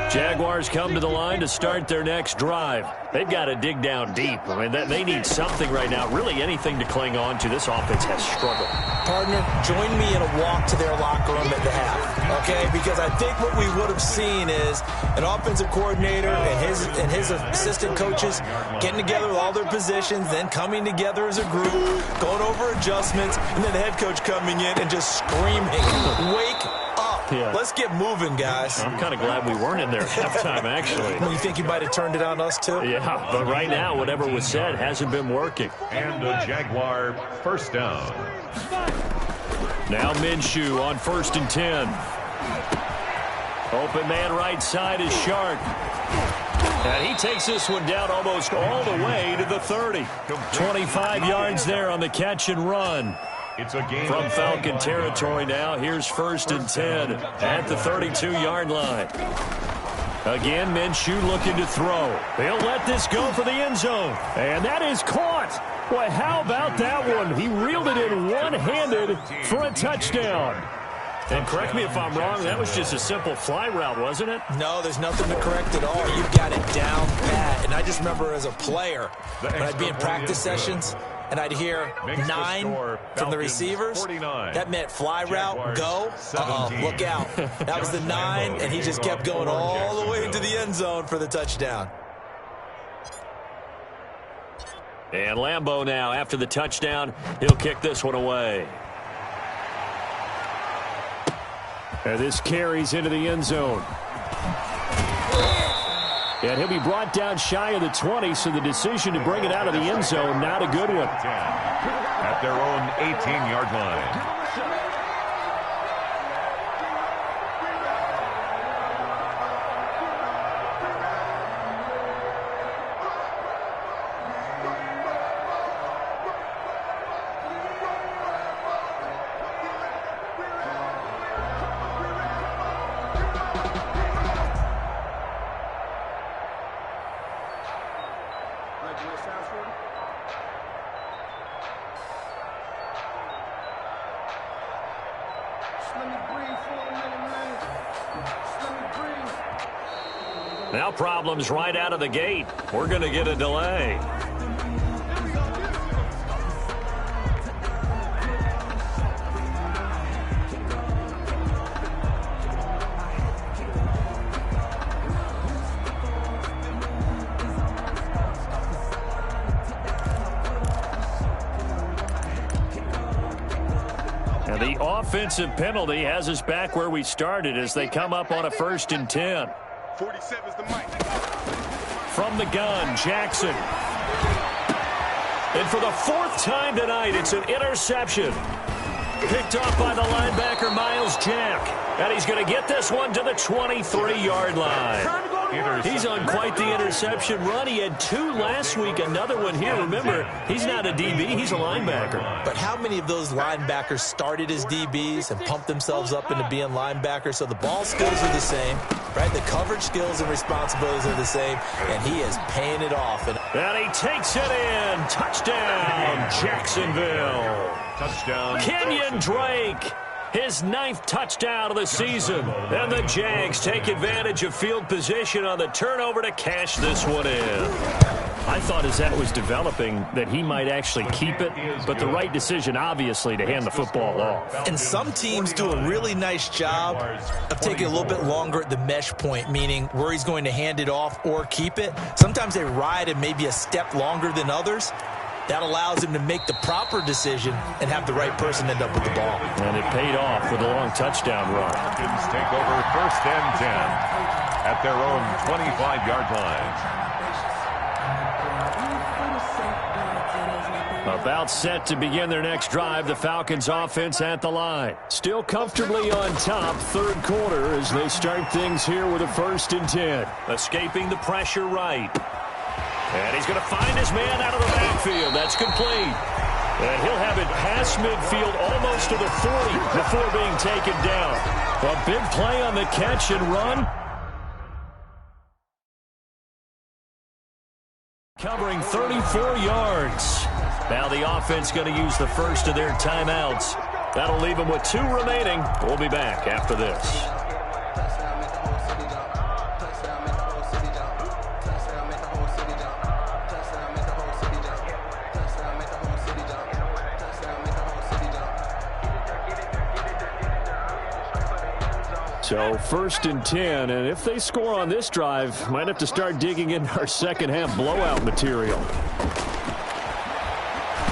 Jaguars come to the line to start their next drive. They've got to dig down deep. I mean, they need something right now, really anything to cling on to. This offense has struggled. Partner, join me in a walk to their locker room at the half, okay? Because I think what we would have seen is an offensive coordinator and his assistant coaches getting together with all their positions, then coming together as a group, going over adjustments, and then the head coach coming in and just screaming, wake up. Yeah. Let's get moving, guys. I'm kind of glad we weren't in there at halftime, actually. You think you might have turned it on us, too? Yeah, but right now, whatever was said hasn't been working. And a Jaguar first down. Now Minshew on 1st and 10. Open man right side is Shark. And he takes this one down almost all the way to the 30. 25 yards there on the catch and run. It's a game from Falcon territory now. Here's 1st and 10 at the 32-yard line. Again, Minshew looking to throw. He'll let this go for the end zone. And that is caught. Boy, how about that one? He reeled it in one-handed for a touchdown. And correct me if I'm wrong, that was just a simple fly route, wasn't it? No, there's nothing to correct at all. You've got it down pat. And I just remember as a player, when I'd be in practice sessions, and I'd hear 9 from the receivers. That meant fly route, go. Look out. That was the 9, and he just kept going all the way into the end zone for the touchdown. And Lambeau now, after the touchdown, he'll kick this one away. And this carries into the end zone. And he'll be brought down shy of the 20, so the decision to bring it out of the end zone, not a good one. At their own 18-yard line. Now problems right out of the gate. We're going to get a delay. And the offensive penalty has us back where we started as they come up on a 1st and 10. 47's the mic. From the gun, Jackson. And for the 4th time tonight, it's an interception. Picked off by the linebacker, Miles Jack. And he's going to get this one to the 23-yard line. He's on quite the interception run. He had 2 last week, another one here. Remember, he's not a DB, he's a linebacker. But how many of those linebackers started as DBs and pumped themselves up into being linebackers? So the ball skills are the same, right? The coverage skills and responsibilities are the same, and he is paying it off. And he takes it in. Touchdown, Jacksonville. Touchdown. Kenyon Drake. His 9th touchdown of the season. And the Jags take advantage of field position on the turnover to cash this one in. I thought as that was developing that he might actually keep it, but the right decision, obviously, to hand the football off. And some teams do a really nice job of taking a little bit longer at the mesh point, meaning where he's going to hand it off or keep it. Sometimes they ride it maybe a step longer than others. That allows him to make the proper decision and have the right person end up with the ball. And it paid off with a long touchdown run. Falcons take over 1st and 10 at their own 25-yard line. About set to begin their next drive, the Falcons offense at the line. Still comfortably on top, 3rd quarter as they start things here with a 1st and 10. Escaping the pressure right. And he's going to find his man out of the backfield. That's complete. And he'll have it past midfield almost to the 40 before being taken down. A big play on the catch and run. Covering 34 yards. Now the offense going to use the first of their timeouts. That'll leave them with 2 remaining. We'll be back after this. So 1st and 10, and if they score on this drive, might have to start digging into our second half blowout material.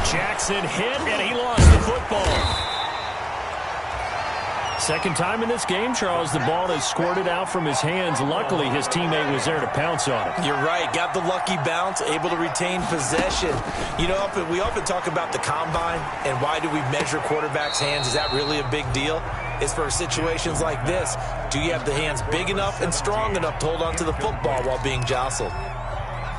Jackson hit, and he lost the football. Second time in this game, Charles, the ball has squirted out from his hands. Luckily, his teammate was there to pounce on it. You're right. Got the lucky bounce, able to retain possession. You know, we often talk about the combine and why do we measure quarterbacks' hands. Is that really a big deal? It's for situations like this. Do you have the hands big enough and strong enough to hold on to the football while being jostled?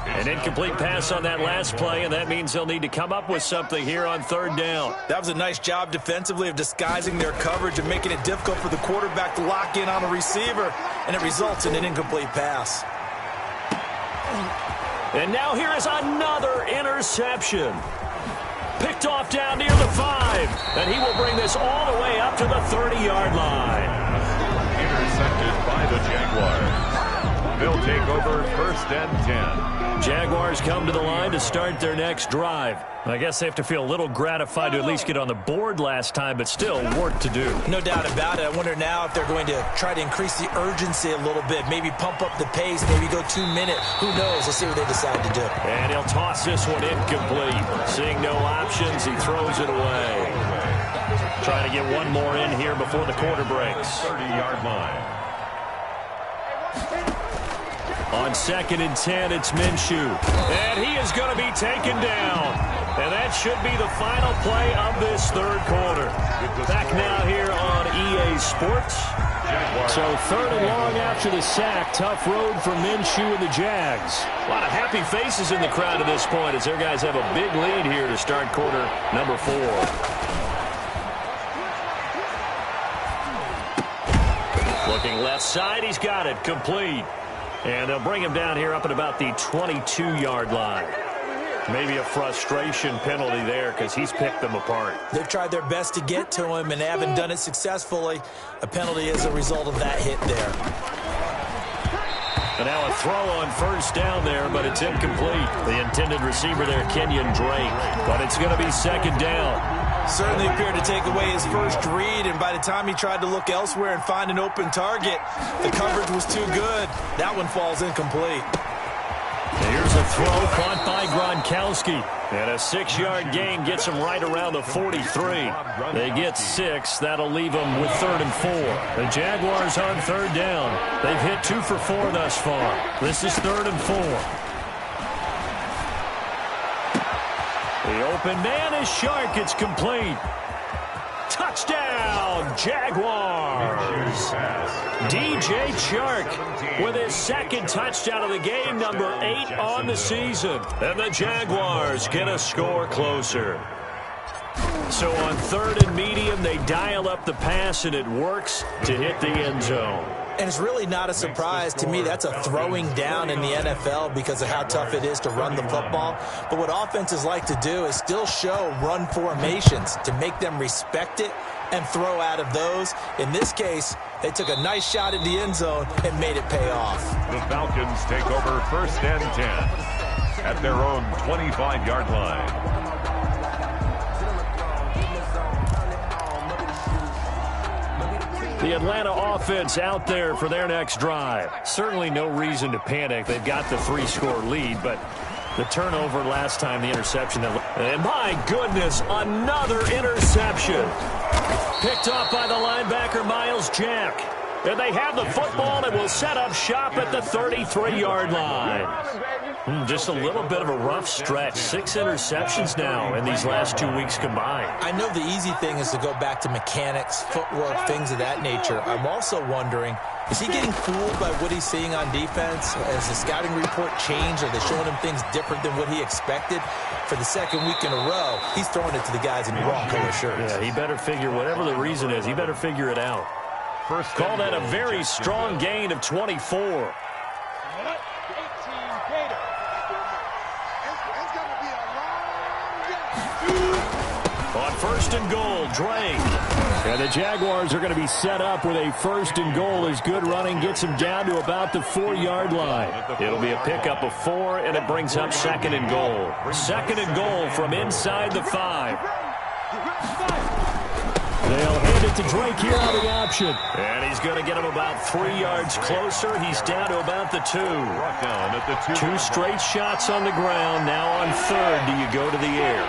An incomplete pass on that last play, and that means they'll need to come up with something here on third down. That was a nice job defensively of disguising their coverage and making it difficult for the quarterback to lock in on a receiver, and it results in an incomplete pass. And now here is another interception. Picked off down near the 5, and he will bring this all the way up to the 30-yard line. Intercepted by the Jaguars. They'll take over first and 10. Jaguars come to the line to start their next drive. I guess they have to feel a little gratified to at least get on the board last time, but still work to do. No doubt about it. I wonder now if they're going to try to increase the urgency a little bit, maybe pump up the pace, maybe go 2 minute. Who knows? Let's see what they decide to do. And he'll toss this one incomplete. Seeing no options, he throws it away. Trying to get one more in here before the quarter breaks. 30-yard line. On 2nd and 10, it's Minshew. And he is going to be taken down. And that should be the final play of this third quarter. Back now here on EA Sports. So 3rd and long after the sack. Tough road for Minshew and the Jags. A lot of happy faces in the crowd at this point as their guys have a big lead here to start quarter number 4. Looking left side, he's got it, complete. And they'll bring him down here up at about the 22-yard line. Maybe a frustration penalty there because he's picked them apart. They've tried their best to get to him and haven't done it successfully. A penalty is a result of that hit there. And now a throw on first down there, but it's incomplete. The intended receiver there, Kenyon Drake. But it's going to be 2nd down. Certainly appeared to take away his first read, and by the time he tried to look elsewhere and find an open target, the coverage was too good. That one falls incomplete. Here's a throw caught by Gronkowski. And a 6-yard gain gets him right around the 43. They get 6. That'll leave them with 3rd and 4. The Jaguars on 3rd down. They've hit 2 for 4 thus far. This is 3rd and 4. The open man is Shark. It's complete. Touchdown, Jaguars. DJ Chark with his 2nd touchdown of the game, number 8 on the season. And the Jaguars get a score closer. So on 3rd and medium, they dial up the pass, and it works to hit the end zone. And it's really not a surprise. To me, that's a throwing down in the NFL because of how tough it is to run the football. But what offenses like to do is still show run formations to make them respect it and throw out of those. In this case, they took a nice shot at the end zone and made it pay off. The Falcons take over first and 10 at their own 25-yard line. The Atlanta offense out there for their next drive. Certainly no reason to panic. They've got the 3-score lead, but the turnover last time, the interception. And my goodness, another interception. Picked off by the linebacker, Miles Jack. And they have the football and will set up shop at the 33-yard line. Just a little bit of a rough stretch. 6 interceptions now in these last 2 weeks combined. I know the easy thing is to go back to mechanics, footwork, things of that nature. I'm also wondering, is he getting fooled by what he's seeing on defense? Has the scouting report changed? Are they showing him things different than what he expected? For the 2nd week in a row, he's throwing it to the guys in the wrong color shirts. Yeah, he better figure, whatever the reason is, he better figure it out. Call that a very strong gain of 24. On 1st and goal, Drake. And the Jaguars are going to be set up with a 1st and goal as good running gets them down to about the 4-yard line. It'll be a pickup of 4, and it brings up 2nd and goal. 2nd and goal from inside the 5. They'll hand it to Drake here on the option. And he's going to get him about 3 yards closer. He's down to about the 2. 2 straight shots on the ground. Now on 3rd, do you go to the air?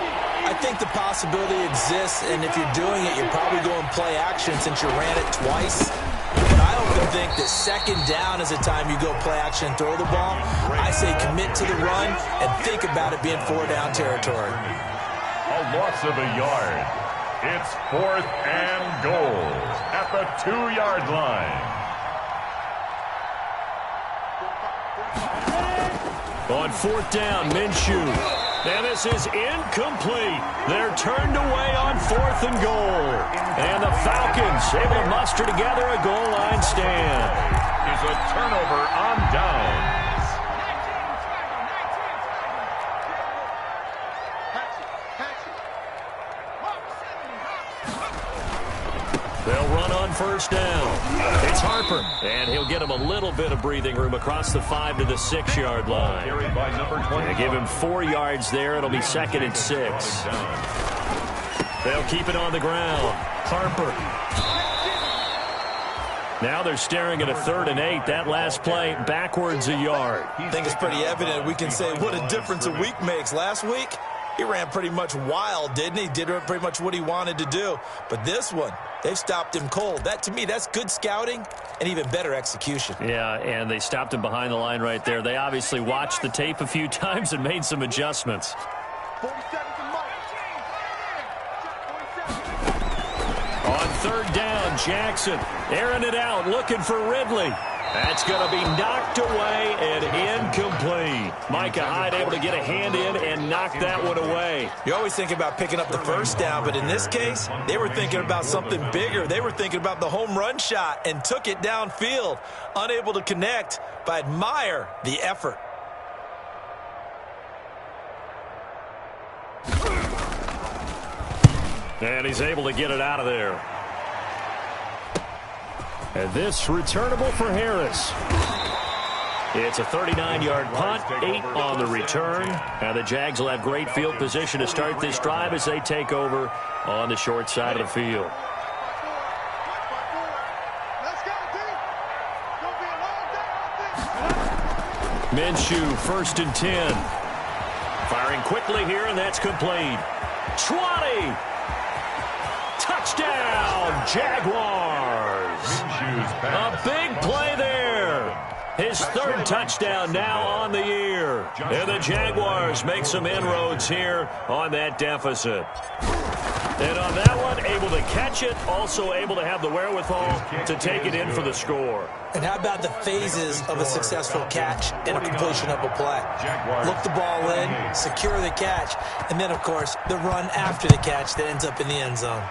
I think the possibility exists, and if you're doing it, you're probably going play action since you ran it twice. But I often think that second down is the time you go play action and throw the ball. I say commit to the run and think about it being 4-down territory. A loss of a yard. It's 4th and goal at the 2-yard line. On 4th down, Minshew. And this is incomplete. They're turned away on 4th and goal. And the Falcons able to muster together a goal line stand. Is a turnover on downs. They'll run on 1st down. It's Harper, and he'll get him a little bit of breathing room across the 5 to the 6-yard line. Carried by number 20. They give him 4 yards there. It'll be 2nd and 6. They'll keep it on the ground. Harper. Now they're staring at a 3rd and 8. That last play, backwards a yard. I think it's pretty evident. We can say what a difference a week makes. Last week, he ran pretty much wild, didn't he? Did pretty much what he wanted to do. But this one, they've stopped him cold. That, to me, that's good scouting and even better execution. Yeah, and they stopped him behind the line right there. They obviously watched the tape a few times and made some adjustments. 40 seconds to Mike. On 3rd down, Jackson airing it out, looking for Ridley. That's going to be knocked away and incomplete. Micah Hyde able to get a hand in and knock that one away. You always think about picking up the 1st down, but in this case, they were thinking about something bigger. They were thinking about the home run shot and took it downfield. Unable to connect, but I admire the effort. And he's able to get it out of there. And this returnable for Harris. It's a 39-yard punt, 8 on the return. And the Jags will have great field position to start this drive as they take over on the short side of the field. Let's go, team. Gonna be a long day. Minshew, 1st and 10. Firing quickly here, and that's complete. 20. Touchdown, Jaguars. A big play there. His 3rd touchdown now on the year. And the Jaguars make some inroads here on that deficit. And on that one, able to catch it, also able to have the wherewithal to take it in for the score. And how about the phases of a successful catch and a completion of a play? Look the ball in, secure the catch, and then, of course, the run after the catch that ends up in the end zone.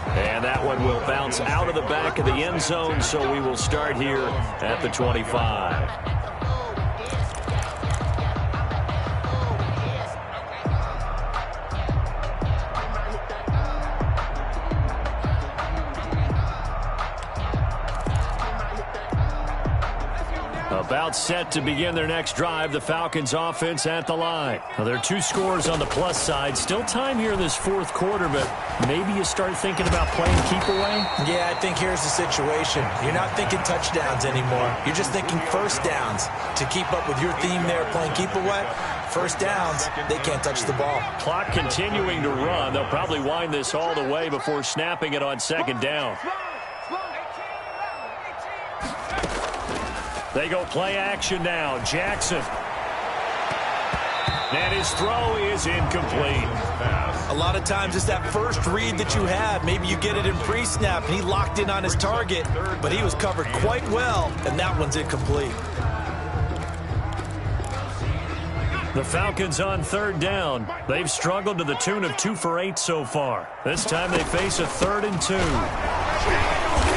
And that one will bounce out of the back of the end zone, so we will start here at the 25. About set to begin their next drive, the Falcons offense at the line. Now, there are 2 scores on the plus side. Still time here in this 4th quarter, but maybe you start thinking about playing keep away? Yeah, I think here's the situation. You're not thinking touchdowns anymore. You're just thinking 1st downs. To keep up with your theme there, playing keep away, 1st downs, they can't touch the ball. Clock continuing to run. They'll probably wind this all the way before snapping it on 2nd down. They go play action now. Jackson. And his throw is incomplete. A lot of times it's that first read that you have. Maybe you get it in pre-snap, and he locked in on his target, but he was covered quite well, and that one's incomplete. The Falcons on 3rd down. They've struggled to the tune of 2 for 8 so far. This time they face a 3rd and 2.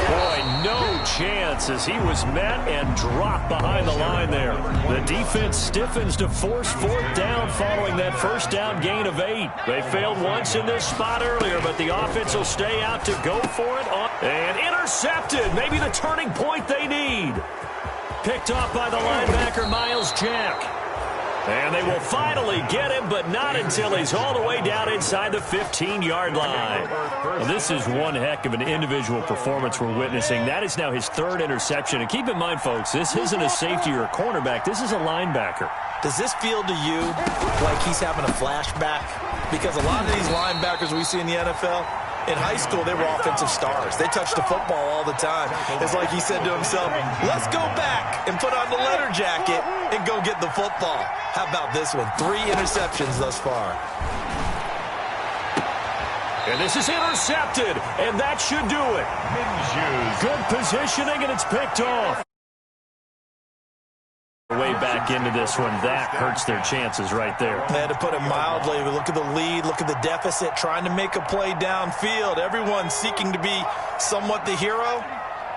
Boy, no chance as he was met and dropped behind the line there. The defense stiffens to force 4th down following that 1st down gain of 8. They failed once in this spot earlier, but the offense will stay out to go for it. And intercepted. Maybe the turning point they need. Picked off by the linebacker, Miles Jack. And they will finally get him, but not until he's all the way down inside the 15-yard line. Well, this is one heck of an individual performance we're witnessing. That is now his 3rd interception. And keep in mind, folks, this isn't a safety or a cornerback. This is a linebacker. Does this feel to you like he's having a flashback? Because a lot of these linebackers we see in the NFL, in high school, they were offensive stars. They touched the football all the time. It's like he said to himself, let's go back and put on the leather jacket and go get the football. How about this one? 3 interceptions thus far. And this is intercepted, and that should do it. Good positioning, and it's picked off. Way back into this one. That hurts their chances right there. They had to put it mildly. Look at the lead. Look at the deficit. Trying to make a play downfield. Everyone seeking to be somewhat the hero.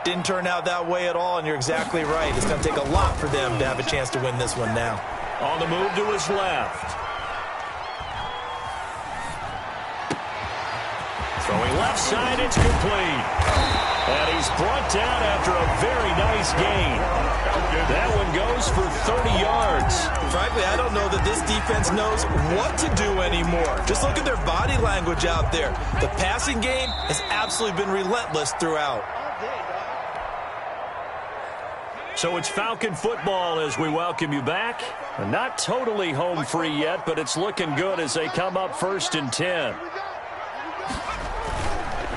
Didn't turn out that way at all, and you're exactly right. It's going to take a lot for them to have a chance to win this one now. On the move to his left. Throwing left side, it's complete. And he's brought down after a very nice gain. That one goes for 30 yards. Frankly, I don't know that this defense knows what to do anymore. Just look at their body language out there. The passing game has absolutely been relentless throughout. So it's Falcon football as we welcome you back. Not totally home free yet, but it's looking good as they come up 1st and 10.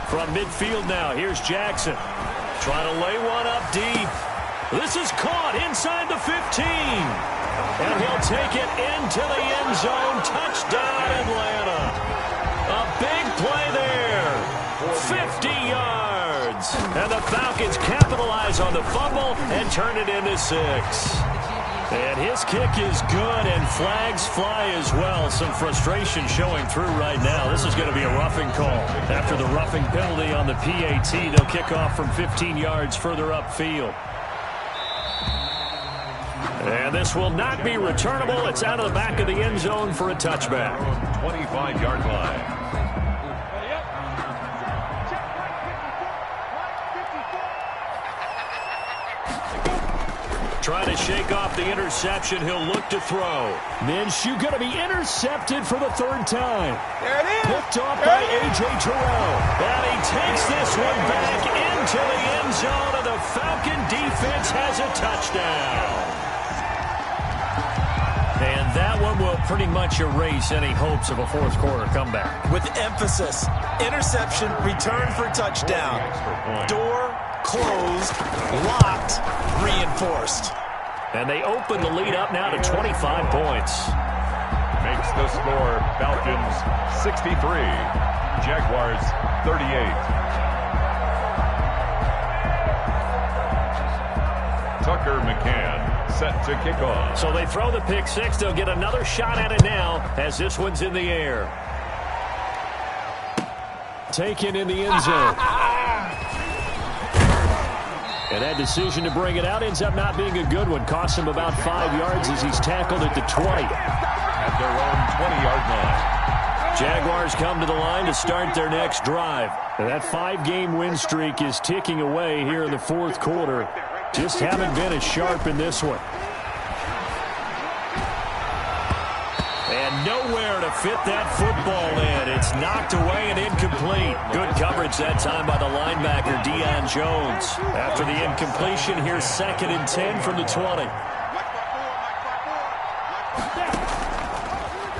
From midfield now, here's Jackson. Trying to lay one up deep. This is caught inside the 15. And he'll take it into the end zone. Touchdown, Atlanta. A big play there. 50 yards. And the Falcons capitalize on the fumble and turn it into 6. And his kick is good, and flags fly as well. Some frustration showing through right now. This is going to be a roughing call. After the roughing penalty on the PAT, they'll kick off from 15 yards further upfield. And this will not be returnable. It's out of the back of the end zone for a touchback. 25-yard line. Trying to shake off the interception. He'll look to throw. Minshew going to be intercepted for the 3rd time. There it is. Picked off by A.J. Terrell. And he takes this one back into the end zone, and the Falcon defense has a touchdown. And that one will pretty much erase any hopes of a 4th quarter comeback. With emphasis, interception, return for touchdown. Door closed, locked, reinforced. And they open the lead up now to 25 points. Makes the score Falcons 63, Jaguars 38. Tucker McCann set to kick off. So they throw the pick 6. They'll get another shot at it now as this one's in the air. Taken in the end zone. And that decision to bring it out ends up not being a good one. Costs him about 5 yards as he's tackled at the 20. At their own 20-yard line. Jaguars come to the line to start their next drive. And that 5-game win streak is ticking away here in the 4th quarter. Just haven't been as sharp in this one. And nowhere to fit that football in. It's knocked away and incomplete. Good coverage that time by the linebacker, Deion Jones. After the incompletion, here's 2nd and 10 from the 20.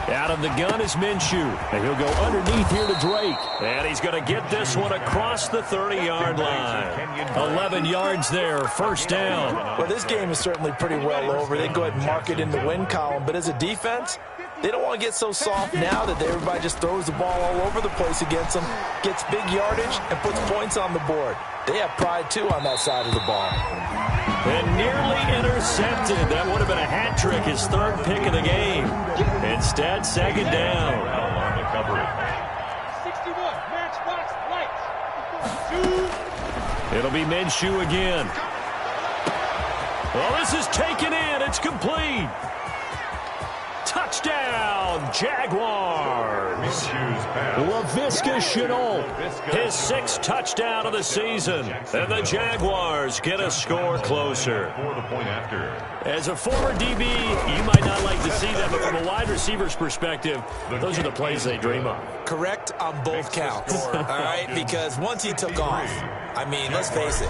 Out of the gun is Minshew. And he'll go underneath here to Drake. And he's going to get this one across the 30-yard line. 11 yards there, 1st down. Well, this game is certainly pretty well over. They go ahead and mark it in the win column. But as a defense, they don't want to get so soft now that everybody just throws the ball all over the place against them, gets big yardage, and puts points on the board. They have pride, too, on that side of the ball. And nearly intercepted. That would have been a hat trick, his 3rd pick of the game. Instead, 2nd down. On the coverage. 61, matchbox lights. It'll be Minshew again. Well, this is taken in. It's complete. Touchdown, Jaguars. Laviska Shenault, his 6th touchdown of the season. And the Jaguars get a score closer. For the point after. As a former DB, you might not like to see that, but from a wide receiver's perspective, those are the plays they dream of. Correct on both counts, all right? Because once he took off, I mean, let's face it,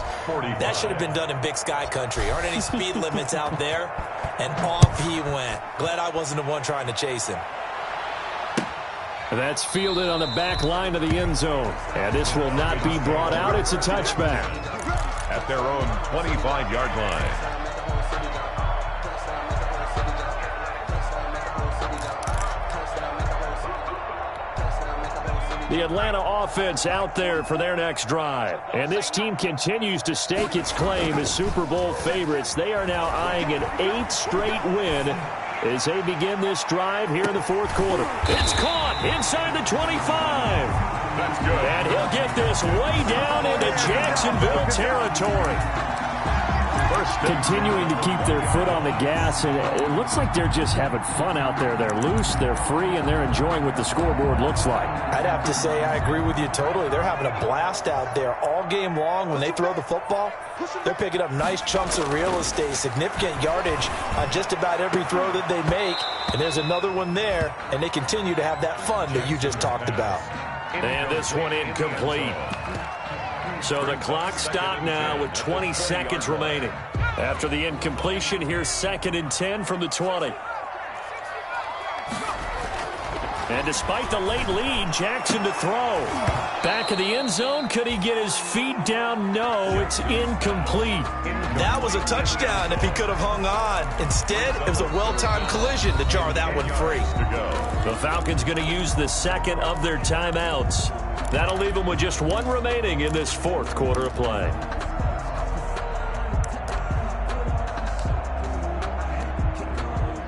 that should have been done in Big Sky Country. Aren't any speed limits out there? And off he went. Glad I wasn't the one trying to chase him. That's fielded on the back line of the end zone. And this will not be brought out. It's a touchback. At their own 25-yard line. The Atlanta offense out there for their next drive. And this team continues to stake its claim as Super Bowl favorites. They are now eyeing an 8th straight win as they begin this drive here in the fourth quarter. It's caught inside the 25. That's good. And he'll get this way down into Jacksonville territory. Continuing to keep their foot on the gas, and it looks like they're just having fun out there. They're loose, they're free, and they're enjoying what the scoreboard looks like. I'd have to say I agree with you totally. They're having a blast out there all game long. When they throw the football, they're picking up nice chunks of real estate, significant yardage on just about every throw that they make. And there's another one there, and they continue to have that fun that you just talked about. And this one incomplete. So the clock stopped now with 20 seconds remaining. After the incompletion, here's 2nd and 10 from the 20. And despite the late lead, Jackson to throw. Back of the end zone, could he get his feet down? No, it's incomplete. That was a touchdown if he could have hung on. Instead, it was a well-timed collision to jar that one free. The Falcons going to use the second of their timeouts. That'll leave them with just one remaining in this fourth quarter of play.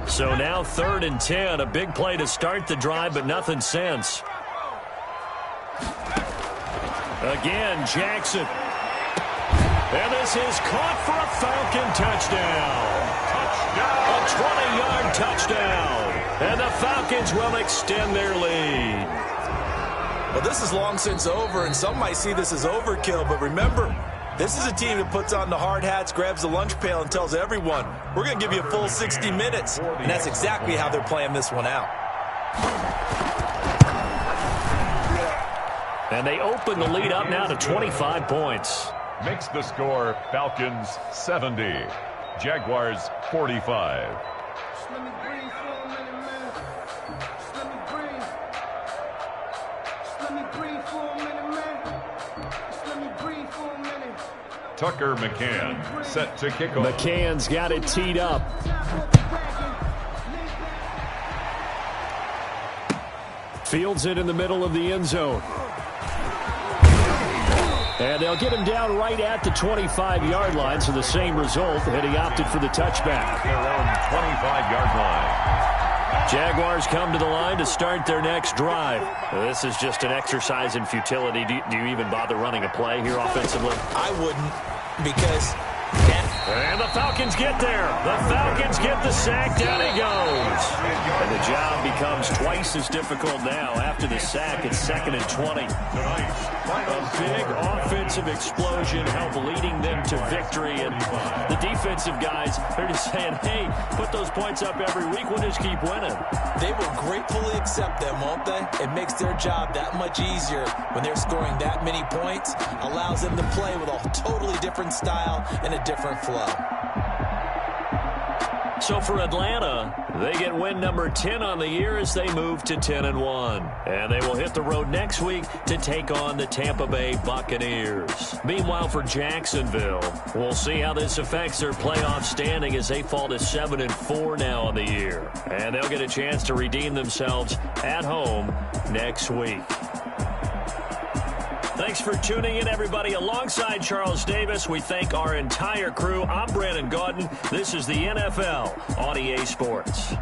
So now 3rd and 10, a big play to start the drive, but nothing since. Again, Jackson. And this is caught for a Falcon touchdown. A 20-yard touchdown. And the Falcons will extend their lead. Well, this is long since over, and some might see this as overkill, but remember, this is a team that puts on the hard hats, grabs the lunch pail, and tells everyone, we're going to give you a full 60 minutes. And that's exactly how they're playing this one out. And they open the lead up now to 25 points. Makes the score Falcons 70, Jaguars 45. Tucker McCann set to kick off. McCann's got it teed up. Fields it in the middle of the end zone. And they'll get him down right at the 25-yard line, so the same result, and he opted for the touchback. Their own 25-yard line. Jaguars come to the line to start their next drive. This is just an exercise in futility. Do you even bother running a play here offensively? I wouldn't, because... And the Falcons get there. The Falcons get the sack. Down he goes. And the job becomes twice as difficult now. After the sack, it's 2nd and 20. A big offensive explosion helped leading them to victory. And the defensive guys, they're just saying, hey, put those points up every week. We'll just keep winning. They will gratefully accept them, won't they? It makes their job that much easier when they're scoring that many points. Allows them to play with a totally different style and a different flow. So for Atlanta, they get win number 10 on the year as they move to 10-1. And they will hit the road next week to take on the Tampa Bay Buccaneers. Meanwhile, for Jacksonville, we'll see how this affects their playoff standing as they fall to 7-4 now on the year. And they'll get a chance to redeem themselves at home next week. Thanks for tuning in, everybody. Alongside Charles Davis, we thank our entire crew. I'm Brandon Gaudin. This is the NFL on EA Sports.